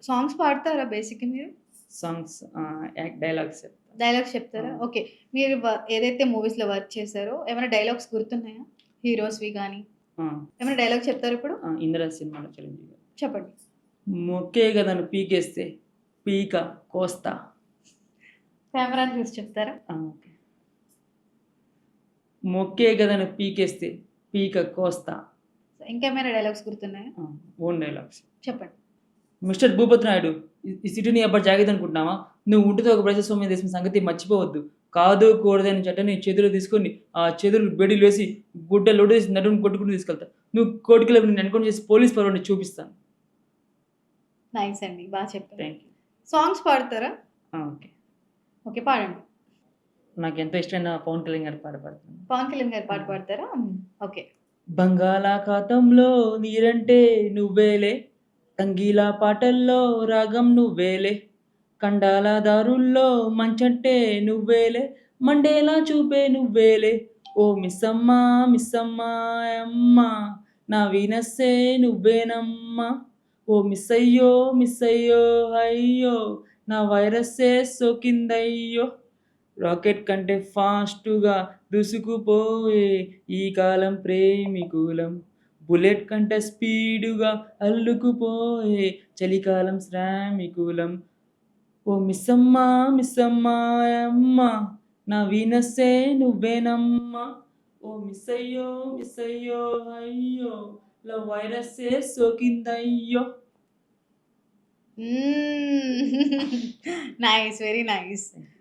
Songs పాడతారా బేసిక్‌గా మీరు? సాంగ్స్ డైలాగ్స్ చెప్తా. డైలాగ్స్ ఆ! చెప్తారా? ఓకే. మీరు ఏదైతే మూవీస్‌లో వర్క్ చేసారో ఏమైనా డైలాగ్స్ గుర్తున్నాయా? హీరోస్‌వి గాని. ఆ! ఏమైనా డైలాగ్ చెప్తారా ఇప్పుడు? 'ఇంద్ర' సినిమాలో చిరంజీవి గారు. చెప్పండి. మొక్కే గదను పీకేస్తే పీక కోస్తా. కెమెరాని చూసి చెప్తారా? ఓకే. మొక్కే గదను పీకేస్తే పీక కోస్తా. ఇంకేమైనా డైలాగ్స్ గుర్తున్నాయా? ఆ! Own dialogues. చెప్పండి. మిస్టర్ భూపతి నాయుడు ఈ సిటీ నీ అబ్బా జాగీద్ అనుకుంటున్నావా? నువ్వు ఉంటతో ఒక ప్రజాస్వామ్యం దేశం సంగతి మర్చిపోవద్దు. కాదు కూడదని చట్టాన్ని చేతిలో తీసుకొని, ఆ చేతులు బేడీలు వేసి గుడ్డ లోడేసి నడుముని కొట్టుకుంటూ తీసుకెళ్తా. నువ్వు కోర్టుకెళ్ళి నిన్ను ఎన్కౌంటర్ చేసి పోలీస్ పరోడిని చూపిస్తాను. నైస్ అండి. బా చెప్పారు. Thank you. సాంగ్స్ పాడతారా? ఓకే. ఓకే. పాడండి. నాకెంతో ఇష్టమైన 'పవన్ కళ్యాణ్' గారి పాట పాడతాను. పవన్ కళ్యాణ్ గారి పాట హ్మ్. పాడతారా? ఓకే. బంగాళాఖాతంలో నీరంటే నువ్వేలే, రంగీలా పాటల్లో రాగం నువ్వేలే, కండాల దారుల్లో మంచంటే నువ్వేలే, మండేలా చూపే నువ్వేలే, ఓ మిస్సమ్మా మిస్సమ్మా యమ్మ, నా వీనస్సే నువ్వేనమ్మా, ఓ మిస్సయ్యో మిస్సయ్యో అయ్యో, నా వైరస్సే సోకిందయ్యో, రాకెట్ కంటే ఫాస్టుగా దూసుకుపోయే ఈ కాలం ప్రేమికులం, బుల్లెట్ కంటే స్పీడుగా అల్లుకుపోయే చలికాలం శ్రామికులం, ఓ మిస్సమ్మా మిస్సమ్మా యమ్మ, నా వీనస్సే నువ్వేనమ్మా, ఓ మిస్సయ్యో మిస్సయ్యో అయ్యో, లవ్ వైరస్సే సోకిందయ్యో. హ్మ్. నైస్. Very nice.